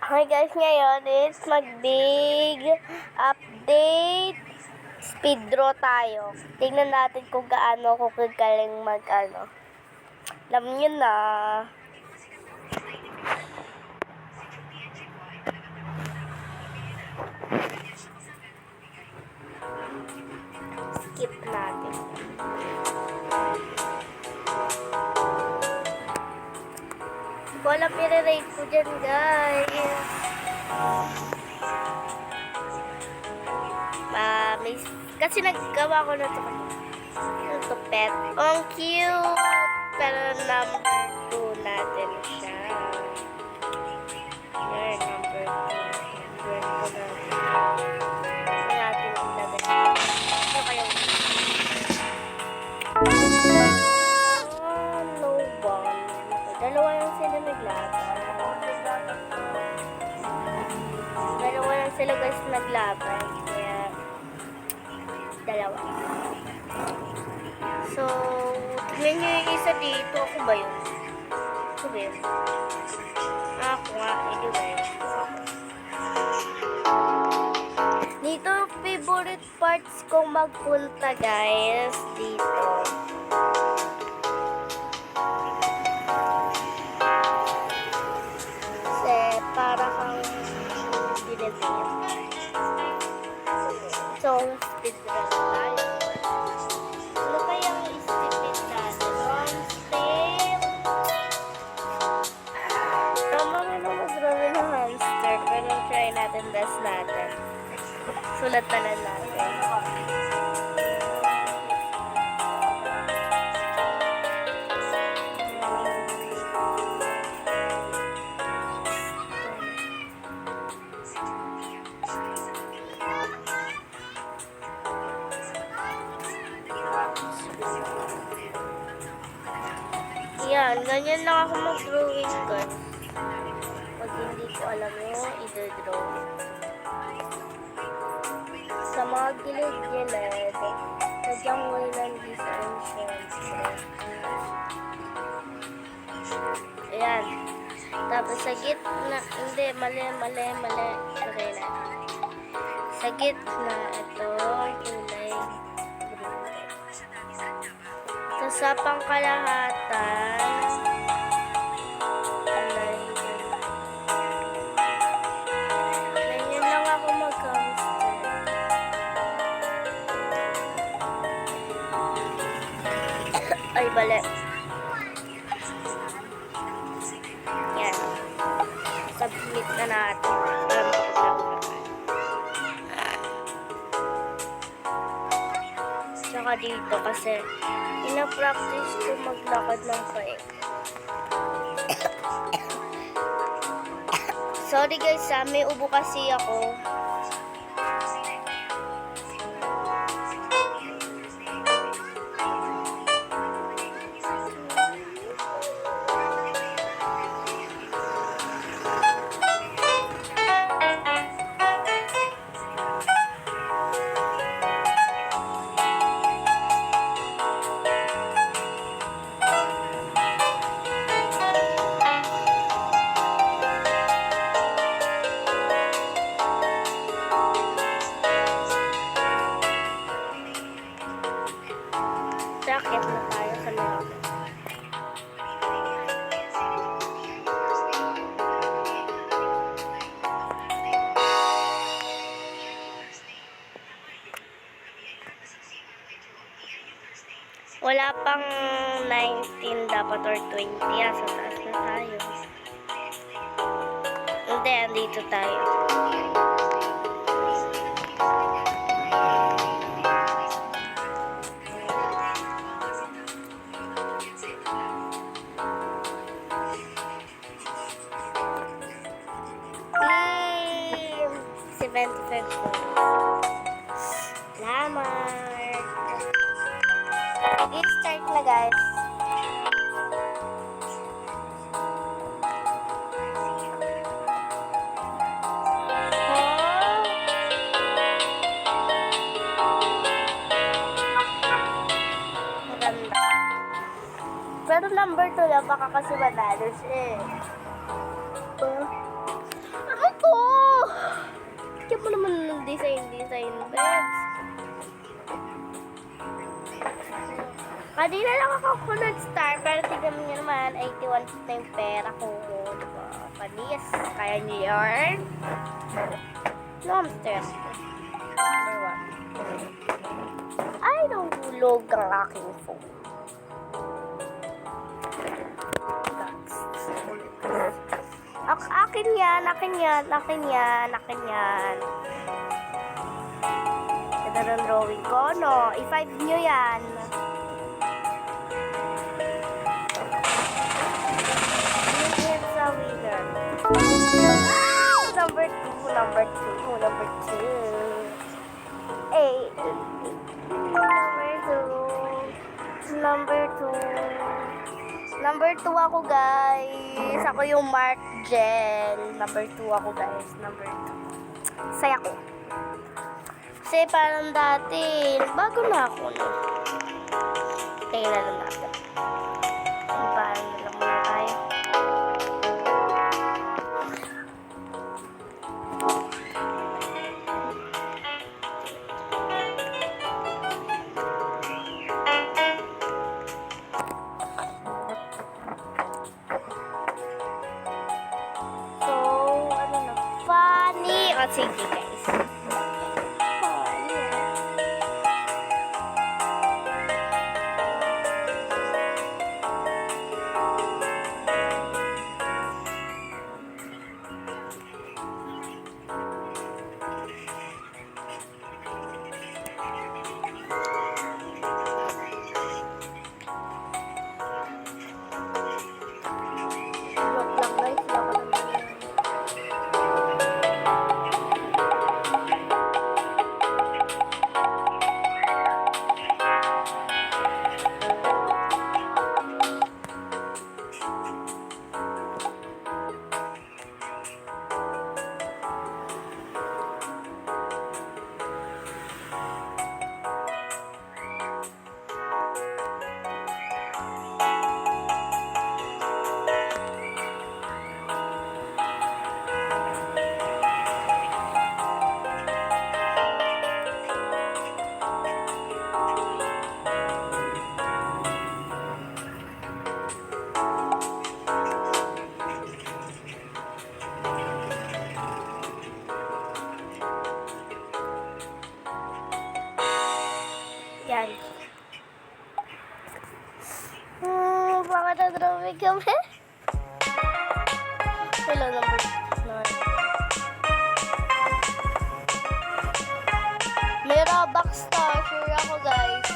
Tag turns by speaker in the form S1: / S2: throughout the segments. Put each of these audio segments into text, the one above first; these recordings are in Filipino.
S1: Hi guys, ngayon is mag-big update speed draw tayo. Tingnan natin kung gaano ako kagaling mag-ano. Alam nyo na. Skip natin. Wala pire-rate ko dyan guys. Kasi naggawa ko na ito kanina. Ito pet. Ang cute! Pero number 2 natin siya. Here, number 2. Number 2 natin. Ito natin ilagay. Ito kayong no one. Dalawa lang sila naglaban. Dalawa lang sila guys naglaban. Kaya dalawa. So, tingnan nyo yung isa dito. Ako ba yun? Ako ba yun? Ako nga. Hindi ba yun? Dito, favorite parts kong magpunta guys. Dito. Kasi, para kang binibigyan. So, speed run tayo. Ano kayang isipin natin? One step. Tama nga na mas marami ng hamster. Pero try natin best natin. Sulat na lang natin. Yan, ganyan lang ako mag-drawing guys. Pag hindi ko alam yung i-draw. Sa mga gilid-gilid, sadyang walang design syempre. Ayan. Tapos sa gitna, hindi, mali. Okay na. Sa gitna, ito, kulay green. Sa pangkalahatan, ganyan lang ako mag-hamster. Ay, bali. Yan. Submit na natin. Tsaka dito kasi ina-practice ko maglakad ng paik. Sorry guys, may ubo kasi ako. Sakit na tayo sa loob. Wala pang 19 dapat or 20. Sa taas na tayo. Hindi, andito tayo. Team 75 po. Salamat. I-start na guys. Maganda. Pero number 2 lang baka kasi manalo siya eh. Kanina lang ako nag-star, pero tignan mo nyo naman, 81 na yung pera ko. Diba? Panis. Kaya nyo yun? No, I'm thirsty. Number 1. Ay, nahulog ang aking phone. Akin yan, akin yan, akin yan, akin yan. Ganda ng drawing ko, no? I-5 nyo yan. Here's a winner. Number 2, number 2, number 2. Hey. Number 2. Number 2 ako, guys. Ako yung Mark Jen. Number 2 ako, guys. Number 2. Saya ko. Kasi parang dati, bago na ako, no? Tingnan na lang natin. Parang na lang muna tayo. Funny. O, sige, guys. Funny. Joke lang, guys. Baka naman. Yan. Baka na-drawing kami. Hello, number 9. May Robux star. Sure ako, guys.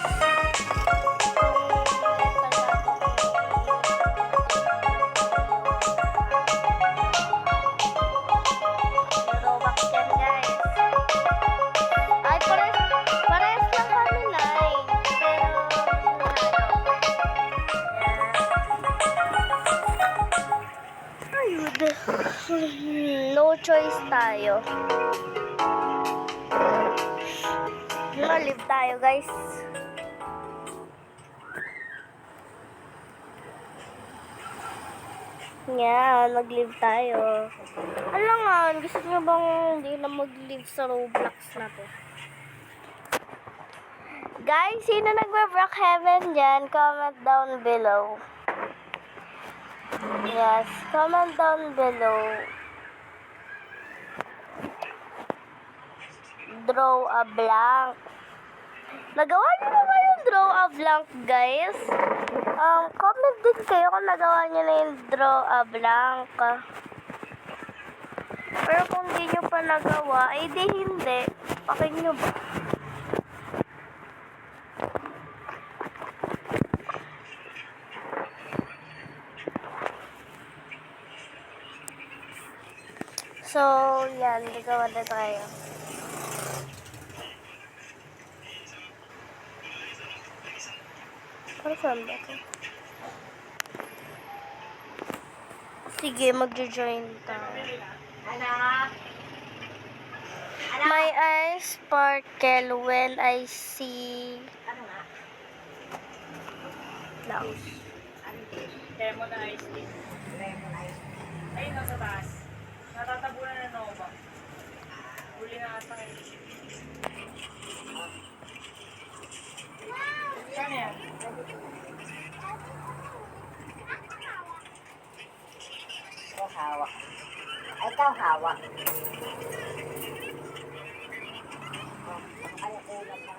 S1: May Robux yan, guys. Ay, pares lang kami, Nay. Pero, ayun. No choice tayo. Live tayo, guys. Yan, mag-live tayo. Alam nga, gusto nyo bang hindi na mag-live sa Roblox na to? Guys, sino nagbe-Brookhaven dyan? Comment down below. Yes, comment down below. Draw a blank. Nagawa niyo na ba yung draw a blank, guys? Comment din kayo kung nagawa niyo na yung draw a blank. Pero kung di nyo pa nagawa, eh di hindi. Pakin nyo ba? So, yan. Nagawa na tayo. Para saan ba ito? Sige, magjo-join tayo. My eyes sparkle when I see clouds.
S2: Lemon ice tea. Lemon ice tea. Ayun, nasa taas. Natatabunan na Nova. Huli na ata kayo. Saan yan?
S3: hawak. Ay, ikaw hawak. Oh, ano ulam mo?